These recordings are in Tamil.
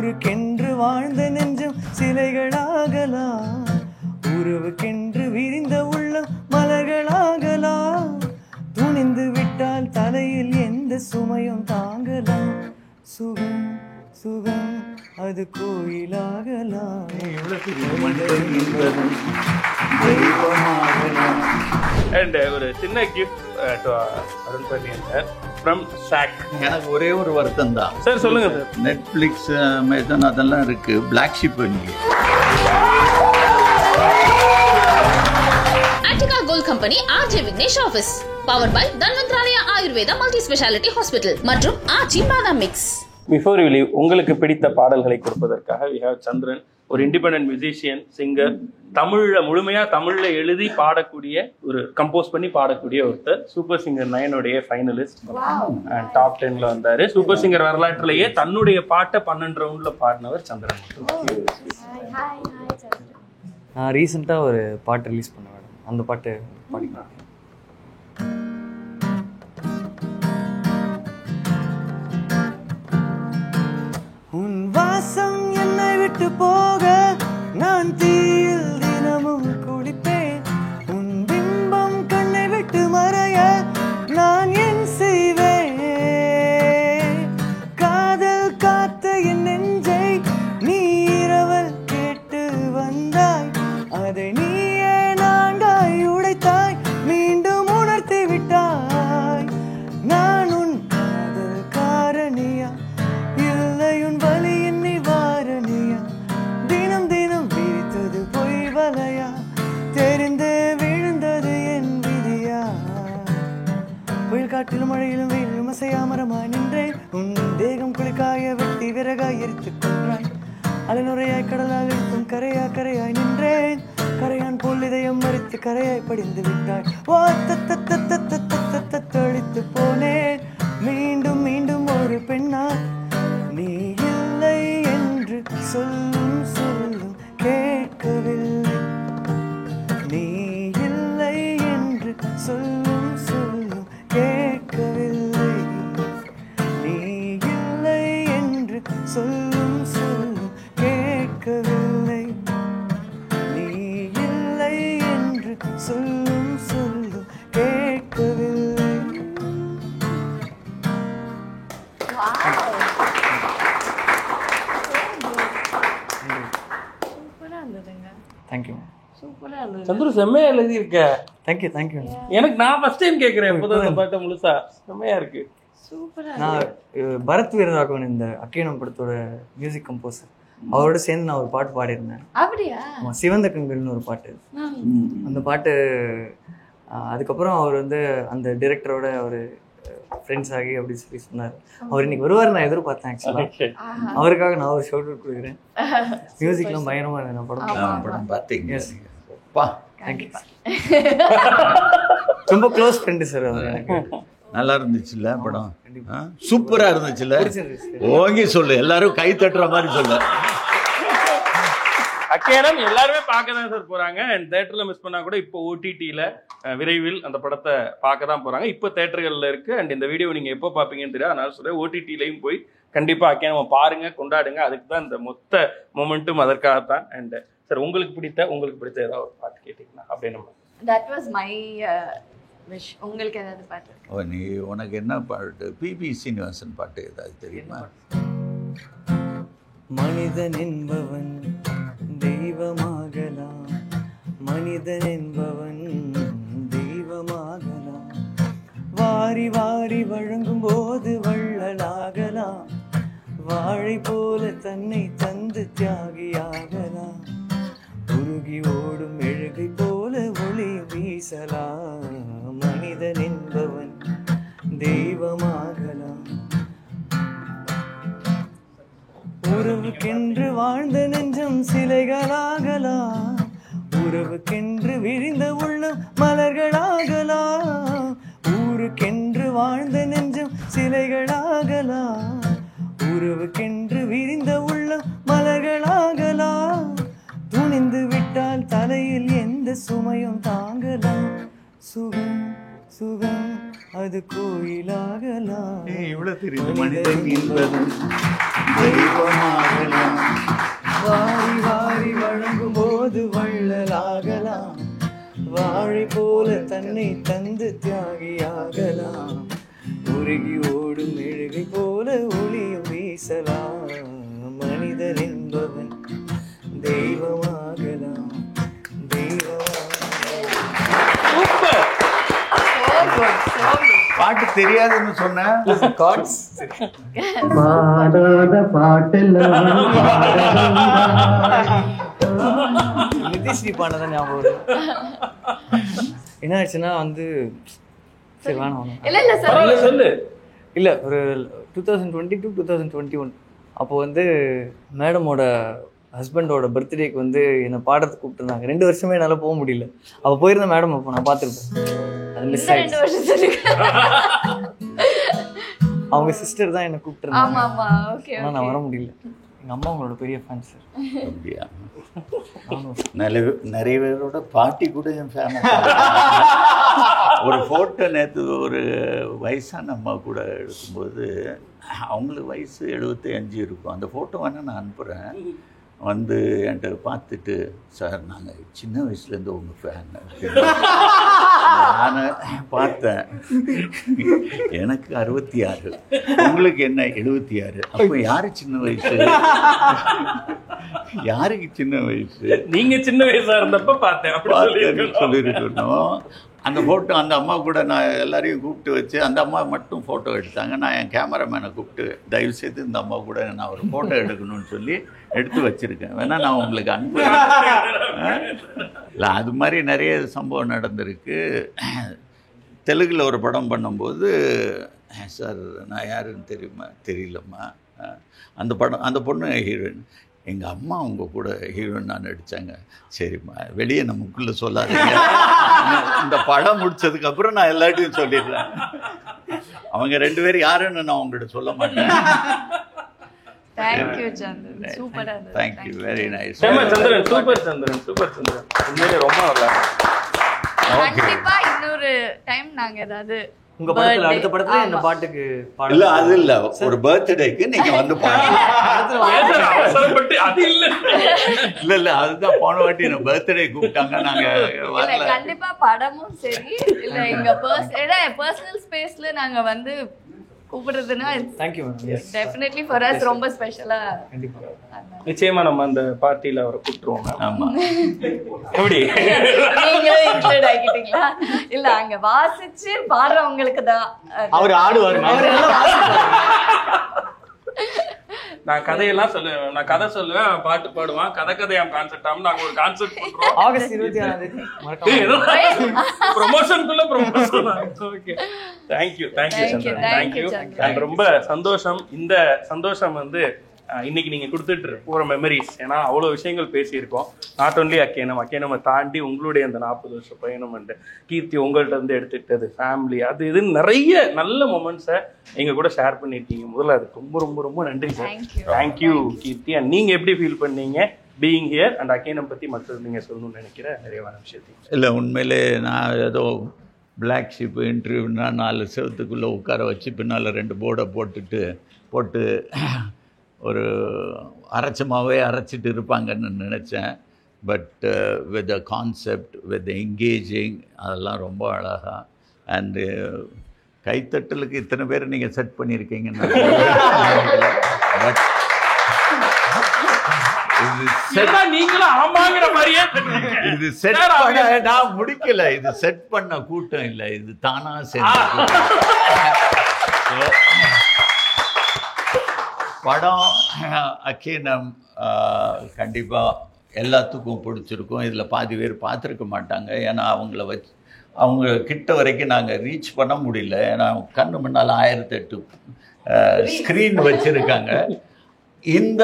ஊருக்கென்று வாழ்ந்த நெஞ்சம் சிலைகளாகலாம், உறவுக்கென்று விரிந்த உள்ளம் மலர்களாகலாம். துணிந்து விட்டால் தலையில் எந்த சுமையும் தாங்கலாம். சுகம் சுகம் அது கோயிலாகலாம். அண்ட் ஒரு சின்ன gift Arun Pandian sir from சாக். எனக்கு ஒரே ஒரு வருத்தம் தான் சார். சொல்லுங்க சார். நெட்ஃப்ளிக்ஸ் அமேசான் அதெல்லாம் இருக்கு, பிளாக் ஷிப் இங்கே. Attica Gold Company RJ Vignesh Office powered by Dhanvantaraya Ayurveda Multi Speciality Hospital மற்றும் ஆச்சி பாதாம் மிக்ஸ். பிஃபோர் யூ லீவ், உங்களுக்கு பிடித்த பாடல்களை கொடுப்பதற்காக we have சந்திரன், ஒரு இண்டிபெண்டன்ட் மியூசிஷியன், சிங்கர், தமிழ்ல முழுமையா தமிழ்ல எழுதி பாடக்கூடிய, ஒரு கம்போஸ் பண்ணி பாடக்கூடிய ஒருத்தர். சூப்பர் சிங்கர் 9 ஃபைனலிஸ்ட், டாப் 10ல வந்தாரு. சூப்பர் சிங்கர் வரலாற்றிலேயே தன்னுடைய பாட்டை 12 ரவுண்ட்ல பாடினவர் சந்திரன். நான் ரீசெண்டாக ஒரு பாட்டு ரிலீஸ் பண்ண மேடம், அந்த பாட்டு பாடிக்கலாம். உன் வாசம் என்னை விட்டு போக நான் தீயில் தினமும் குளிப்பேன். உன் பிம்பம் கண்ணை விட்டு மறைய நான் என் செய்வேன். காதல் காத்த என் நெஞ்சை நீ இரவல் கேட்டு வந்தாய், அதை நீயே நான்காய் உடைத்தாய், மீண்டும் உணர்த்தி விட்டாய். நான் உன் காதல் காரணியா, இல்லை உன் வலியின் நிவாரணியா? தினம் தினம் விரித்தது பொய் வலையா, தெரிந்து விழுந்தது என் விதியா? புயல் காட்டிலும் மழையிலும் வெயிலும் அசையாமரமாய் நின்றேன். உன் தேகம் குளிக்காய வெட்டி விறகாய் எரித்துக் கொன்றாய். அலைநுரையாய் கடலால் இருக்கும் கரையா கரையாய் நின்றேன். கரையான் போல் இதயம் மறித்து கரையாய் படிந்து விட்டாய். ஓ தத்தளித்து போனேன். மீண்டும் மீண்டும் ஒரு பெண்ணாய் நீ இல்லை என்று சொல்லும் சொல்லும் கேட்கவில்லை. நீ இல்லை என்று சொல்லும் சொல்லும் கேட்கவில்லை. நீ இல்லை என்று சொல்லும் சொல்லும் கேட்கவில்லை. நீ இல்லை என்று சொல்லும் சொல்லும் கேட்கவில்லை. தேங்க்யூ. சந்துரு செம்மையா எழுதி இருக்க. Thank you thank you. எனக்கு நான் ஃபர்ஸ்ட் டைம் கேட்குறேன் இப்போதான் அந்த பாட்டை முழுசா. செம்மையா இருக்கு. நான் பரத் வீரராகவன், இந்த அக்கீனம் படத்தோட மியூசிக் கம்போசர், அவரோட சேர்ந்து நான் ஒரு பாட்டு பாடியிருந்தேன். அப்படியா? சிவந்த கண்கள்னு ஒரு பாட்டு. அந்த பாட்டு அதுக்கப்புறம் அவர் வந்து அந்த டிரெக்டரோட ஒரு ஃப்ரெண்ட்ஸ் ஆகி அப்படி சொல்லி சொன்னார். அவர் இன்னைக்கு வருவார் நான் எதிர்பார்த்தேன். ஆக்சுவலாக அவருக்காக நான் ஒரு ஷவுட் அவுட் கொடுக்குறேன். மியூசிக்லாம் பயங்கரமாக இருக்கு. நான் படம் பார்த்தீங்க? தேங்க்யூ. ரொம்ப க்ளோஸ் ஃப்ரெண்டு சார் அவர் எனக்கு. நல்லா இருந்துச்சுல்ல படம்? சூப்பரா இருந்துச்சுல்ல? ஓங்கி சொல்லு, எல்லாரும் கை தட்டுற மாதிரி சொல்லு. அக்கேனம் எல்லாருமே பார்க்க தான் சார் போறாங்க. அண்ட் தேட்டர்ல மிஸ் பண்ணா கூட இப்போ ஓடிடியில் விரைவில் அந்த படத்தை பார்க்க தான் போறாங்க. இப்போ தேட்டர்களில் இருக்கு. அண்ட் இந்த வீடியோ நீங்க எப்போ பார்ப்பீங்கன்னு தெரியாது, அதனால சொல்றேன் ஓடிடிலையும் போய் கண்டிப்பா அக்கேனம் பாருங்க, கொண்டாடுங்க. அதுக்கு தான் இந்த மொத்த மொமெண்ட்டும் அதற்காகத்தான். அண்ட் சார், உங்களுக்கு பிடித்த ஏதாவது ஒரு பாட்டு கேட்டீங்கன்னா அப்படியே நம்ம. That was my wish. உங்களுக்கு ஏதாவது பாட்டு? ஓ, நீ உனக்கு என்ன பாட்டு? பிபி சீனிவாசன் பாட்டு ஏதாவது தெரியுமா? மனிதன் என்பவன் தெய்வமாகலாம், மனிதன் என்பவன் தெய்வமாகலாம். வாரி வாரி வழங்கும் போது வள்ளலாகலாம், வாழை போல தன்னை தந்து தியாகியாகலாம். உருகி ஓடும் மெழுகை போல ஒளி வீசலாம். மனிதன் என்பவன் தெய்வமாகலாம். உறவுக்கென்று வாழ்ந்த நெஞ்சம் சிலைகளாகலாம், உறவுக்கென்று விரிந்த உள்ளம் மலர்களாகலாம். ஊருக்கென்று வாழ்ந்த நெஞ்சம் சிலைகளாகலாம், உறவுக்கென்று விரிந்த உள்ளம் மலர்களாகலாம். துணிந்து விட்டால் தலையில் எந்த சுமையும் தாங்கலாம். சுகம் சுகம் அது கோயிலாகலாம். இவ்வளவு தெரியுது. மனிதன் என்பதும் தெய்வமாகலாம். வாரி வாரி வழங்கும் போது வள்ளலாகலாம். வாழை போல தன்னை தந்து தியாகியாகலாம். உருகி ஓடும் மெழுகை போல ஒளியும் வீசலாம். மனிதன் என்பவன் தெய்வமாகலாம். பாட்டு தெரியாதுன்னு சொன்னேன். நிதிஸ்ரீ பாண்டதான் ஞாபகம் வருது. என்ன ஆச்சுன்னா வந்து சரி வேணாம் இல்ல சார் சொல்லு. இல்லை ஒரு 2022 2021 அப்போ வந்து மேடமோட ஹஸ்பண்டோட பர்த்டேக்கு வந்து என்னை பாடத்துக்கு கூப்பிட்டுருந்தாங்க. 2 வருஷமே என்னால் போக முடியல. அப்போ போயிருந்த மேடம் அப்போ நான் பார்த்துருப்பேன். அது மிஸ் ஆயிடுச்சு. 2 வருஷத்துக்கு அவங்க சிஸ்டர் தான் என்னை கூப்பிட்டுருந்தாங்க. ஆமா ஆமா ஓகே ஆனால் நான் வர முடியல. எங்கள் அம்மா அவங்களோட பெரிய ஃபேன் சார். அப்படியா? நிறைய பேரோட பாட்டி கூட என் ஃபேன். ஒரு ஃபோட்டோ நேற்று ஒரு வயசான அம்மா கூட எடுக்கும்போது அவங்களுக்கு வயசு 75 இருக்கும். அந்த ஃபோட்டோ வேணால் நான் அனுப்புகிறேன். வந்து என்கிட்ட பார்த்துட்டு சார் நாங்கள் சின்ன வயசுலேருந்து உங்கள் ஃபேன் நான் பார்த்தேன். எனக்கு 66, உங்களுக்கு என்ன 76? அப்போ யாரு சின்ன வயசு? யாருக்கு சின்ன வயசு? நீங்க சின்ன வயசா இருந்தப்ப பார்த்தேன் சொல்லியிருக்கணும். அந்த ஃபோட்டோ அந்த அம்மா கூட நான் எல்லாரையும் கூப்பிட்டு வச்சு அந்த அம்மா மட்டும் ஃபோட்டோ எடுத்தாங்க. நான் என் கேமராமேனை கூப்பிட்டு தயவுசெய்து இந்த அம்மா கூட நான் ஒரு ஃபோட்டோ எடுக்கணும்னு சொல்லி எடுத்து வச்சுருக்கேன். வேணால் நான் உங்களுக்கு அனுப்புகிறேன். இல்லை அது மாதிரி நிறைய சம்பவம் நடந்திருக்கு. தெலுங்கில் ஒரு படம் பண்ணும்போது சார் நான் யாருன்னு தெரியலம்மா. அந்த பொண்ணு ஹீரோயின். எங்கள் அம்மா அவங்க கூட ஹீரோயின் நான் நடித்தாங்க. சரிம்மா வெளியே நமக்குள்ளே சொல்லாதீங்க. இந்த படம் முடிச்சதுக்கப்புறம் நான் எல்லாத்தையும் சொல்லிடுறேன். அவங்க 2 பேரும் யாருன்னு நான் உங்கள்கிட்ட சொல்ல மாட்டேன். தேங்க்யூ சந்திரன். சூப்பரா இருந்தது. Thank you very nice. Chandran super Chandran super Chandran உண்மையிலே ரொம்ப நல்லா. கண்டிப்பா இன்னொரு டைம் நாங்க ஏதாவது உங்க படத்துல அடுத்த படத்துல இந்த பாட்டுக்கு இல்ல அது இல்ல ஒரு பர்த்டேக்கு நீங்க வந்து பாருங்க. அது இல்ல இல்ல இல்ல அதுதான் போன வாட்டி என்ன பர்த்டே கூப்பிட்டாங்க. நாங்க இல்ல கண்டிப்பா படமும் சரி இல்ல எங்க பர்சனல் ஸ்பேஸ்ல நாங்க வந்து கூப்பிடுறதுன்னா thank you ma'am. Definitely for us ரொம்ப ஸ்பெஷலா. கண்டிப்பா நிச்சயமா நம்ம அந்த பார்ட்டியில அவரை கூப்பிட்டுருவோம். ஆமா எப்படி நீங்களே இன்க்ளூட் ஆகிட்டீங்களா? இல்ல அங்க வாசிச்சு பாடுறவங்களுக்கு தான் அவர் ஆடுவாரு. அவர் நல்லா வாசிப்பாரு. நான் கதையெல்லாம் சொல்லுவேன். நான் கதை சொல்லுவேன், பாட்டு பாடுவான். கதையாம் கான்செப்ட் ஆகும். நாங்க ஒரு கான்செப்ட் பண்றோம். ஆகஸ்ட் 26 ப்ரொமோஷனுக்குள்ள promotion. Okay thank you Chandran. Thank you. ரொம்ப சந்தோஷம். இந்த சந்தோஷம் வந்து இன்னைக்கு நீங்க கொடுத்துட்டு போற மெமரிஸ். ஏன்னா அவ்வளவு விஷயங்கள் பேசியிருக்கோம். நாட் ஒன்லி அக்கேனமை தாண்டி உங்களுடைய அந்த 40 வருஷ பயணம் அண்டு கீர்த்தி உங்கள்கிட்ட இருந்து எடுத்துக்கிட்டது ஃபேமிலி அது இதுன்னு நிறைய நல்ல மொமெண்ட்ஸை எங்க கூட ஷேர் பண்ணியிருக்கீங்க. முதல்ல அதுக்கு ரொம்ப ரொம்ப ரொம்ப நன்றி சார். Thank you Keerthi. அண்ட் நீங்க எப்படி ஃபீல் பண்ணீங்க பீயிங் ஹியர் அண்ட் அக்கேனம் பத்தி மற்றது நீங்க சொல்லணும்னு நினைக்கிற நிறைவான விஷயத்தையும்? இல்லை உண்மையிலே நான் ஏதோ பிளாக் ஷிப் இன்டர்வியூனா 4 செவத்துக்குள்ளே உட்கார வச்சு பின்னால் 2 போர்டை போட்டு ஒரு அரைச்சமாகவே அரைச்சிட்டு இருப்பாங்கன்னு நினச்சேன். But with the concept with engaging அதெல்லாம் ரொம்ப அழகாக. அண்டு கைத்தட்டலுக்கு இத்தனை பேர் நீங்கள் செட் பண்ணியிருக்கீங்கன்னு பட் இது செட் பண்ண நான் முடிக்கல. இது செட் பண்ண கூட்டம் இல்லை, இது தானா சேர்ந்து படம் அக்கேனம் கண்டிப்பாக எல்லாத்துக்கும் பிடிச்சிருக்கும். இதில் பாதி பேர் பார்த்துருக்க மாட்டாங்க. ஏன்னா அவங்க கிட்ட வரைக்கும் நாங்கள் ரீச் பண்ண முடியல. ஏன்னா கண்ணு முன்னால் 1008 ஸ்க்ரீன் வச்சுருக்காங்க. இந்த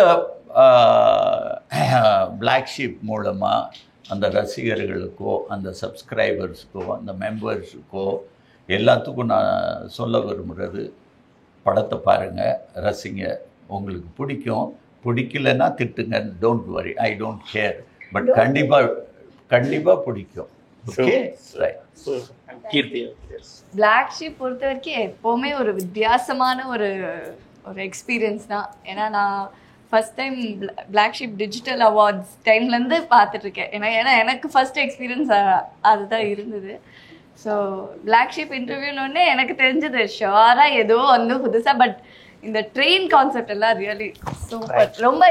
பிளாக் ஷீப் மூலமாக அந்த ரசிகர்களுக்கோ அந்த சப்ஸ்கிரைபர்ஸுக்கோ அந்த மெம்பர்ஸுக்கோ எல்லாத்துக்கும் நான் சொல்ல விரும்புகிறது, படத்தை பாருங்கள், ரசிங்க. உங்களுக்கு பிடிக்கலன்னா திட்டுங்க, don't worry, I don't care. But கண்டிப்பாக பிடிக்கும். Okay right. Keerthi Black Sheep பொறுத்த வரைக்கும் எப்போவுமே ஒரு வித்தியாசமான ஒரு எக்ஸ்பீரியன்ஸ் தான். ஏன்னா நான் first time Black Sheep digital awards டைம்லேருந்து பார்த்துட்ருக்கேன். ஏன்னா எனக்கு ஃபர்ஸ்ட் எக்ஸ்பீரியன்ஸ் அதுதான் இருந்தது. ஸோ Black Sheep இன்டர்வியூனோடனே எனக்கு தெரிஞ்சது ஷுவராக ஏதோ வந்து புதுசாக. பட் இந்த ட்ரெயின் கான்செப்ட் எல்லாம் ரியலி சூப்பர், ரொம்ப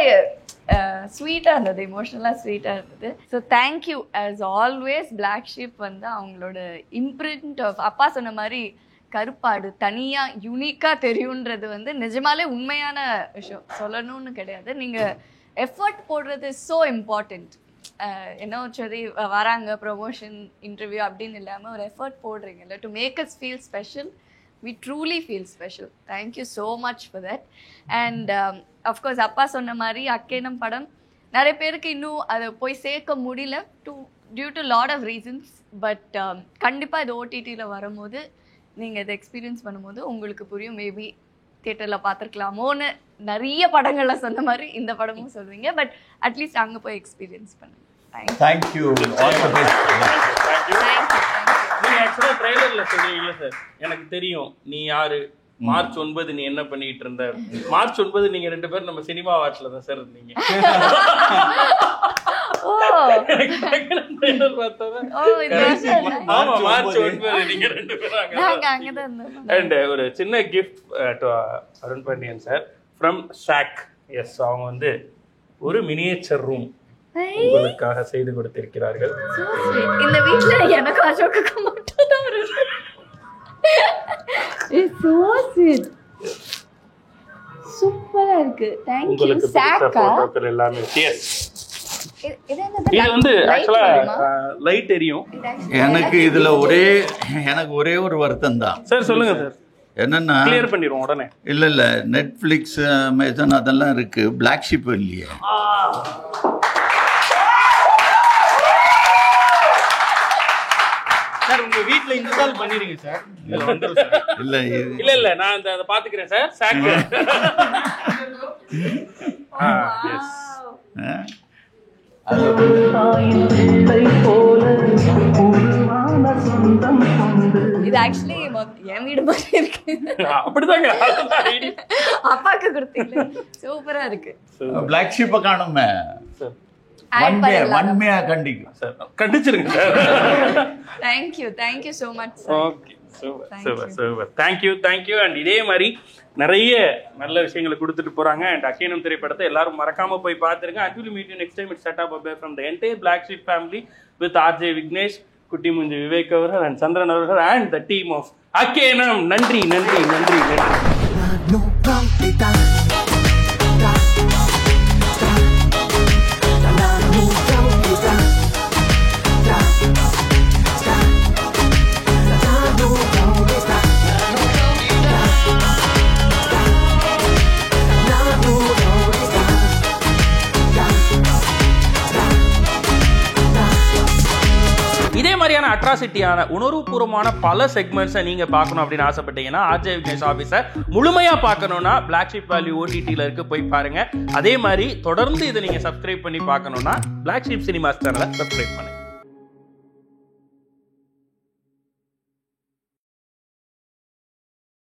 ஸ்வீட்டாக இருந்தது, எமோஷ்னலாக ஸ்வீட்டாக இருந்தது. So thank you as always. Black Sheep வந்து அவங்களோட இம்ப்ரிண்ட் ஆஃப் அப்பா சொன்ன மாதிரி கருப்பாடு தனியாக யூனிக்காக தெரியுன்றது வந்து நிஜமாலே உண்மையான விஷயம், சொல்லணும்னு கிடையாது. நீங்கள் எஃபர்ட் போடுறது ஸோ இம்பார்ட்டண்ட். என்ன சரி வராங்க ப்ரொமோஷன் இன்டர்வியூ அப்படின்னு இல்லாமல் ஒரு எஃபர்ட் போடுறீங்க இல்லை, to make us feel special. We truly feel special. Thank you so much for that. And of course அப்பா சொன்ன மாதிரி அக்கேனம் படம் நிறைய பேருக்கு இன்னும் அதை போய் சேர்க்க முடியல due to lot of reasons. But கண்டிப்பாக இது ஓடிடியில் வரும்போது நீங்கள் இதை எக்ஸ்பீரியன்ஸ் பண்ணும்போது உங்களுக்கு புரியும். மேபி தியேட்டரில் பார்த்துருக்கலாமோன்னு நிறைய படங்களில் சொன்ன மாதிரி இந்த படமும் சொல்வீங்க. பட் அட்லீஸ்ட் அங்கே போய் எக்ஸ்பீரியன்ஸ் பண்ணுங்க. தேங்க்யூ. All the best. நீங்க ஆக்சுவலா ட்ரைலர்ல சொல்றீங்கல்ல சார், எனக்கு தெரியும் நீ யாரு, மார்ச் 9 நீ என்ன பண்ணிட்டு இருந்த, மார்ச் 9 நீங்க 2 பேரும் நம்ம சினிமா வாட்ச்ல தான் சார் இருந்தீங்க. அண்ட் ஒரு சின்ன gift to Arun Pandian sir from சாக். எஸ், அவங்க வந்து ஒரு மினியேச்சர் ரூம் உங்களுக்காக செய்து கொடுத்திருக்கிறார்கள். இந்த வீட்ல எனக்கு அசோக்கு மட்டும் தான் இருக்கு. இட்ஸ் சோ ஸ்வீட், சூப்பரா இருக்கு. தேங்க் யூ சாக்கா. போட்டோக்கள் எல்லாமே. எஸ், இது வந்து ஆக்சுவலா லைட் எரியும். எனக்கு இதுல எனக்கு ஒரே ஒரு வருத்தம் தான் சார். சொல்லுங்க சார். என்னன்னா கிளியர் பண்ணிடுவோம் உடனே. இல்ல நெட்ஃபிளிக்ஸ் அமேசான் அதெல்லாம் இருக்கு, Black Sheep இல்லையே. சார் உங்க வீட்ல இன்ஸ்டால் பண்ணிருங்க சார். இல்ல நான் அத பாத்துக்கிறேன் சார். சாக். எஸ். இது ஆக்சுவலி என் வீடு மாதிரி இருக்கு. அப்படிதாங்க அப்பாக்கு கொடுத்தீங்க. சூப்பரா இருக்கு. Black Sheep காணுமே சார். வன்மையா கண்டிக்கும் சார். கண்டிச்சிருங்க sir. Thank you so much sir. Okay, super. Thank you. And இதே மாதிரி நிறைய நல்ல விஷயங்களை கொடுத்துட்டு போறாங்க. அண்ட் அக்கேனம் திரைப்படத்தை எல்லாரும் மறக்காம போய் பார்த்துருங்க. Until we meet you next time, it's Tata Bye from the entire Black Sheep family with RJ Vignesh, குட்டி முஞ்சி விவேக் அவர்கள் அண்ட் சந்திரன் அவர்கள் and the team of Akkenam. நன்றி. இதே மாதிரியான அட்ராசிட்டியான உணர்வுபூர்வமான பல செக்மெண்ட்ஸை நீங்க பார்க்கணும் அப்படின்னு ஆசைப்பட்டீங்கன்னா ஆர்ஜே விக்னேஷ் ஆபீஸை முழுமையா பார்க்கணும்னா Black Sheep Value OTTல இருக்கு, போய் பாருங்க. அதே மாதிரி தொடர்ந்து இதை நீங்க சப்ஸ்கிரைப் பண்ணி பார்க்கணும்னா Black Sheep Cinemas சேனலை சப்ஸ்கிரைப் பண்ணுங்க.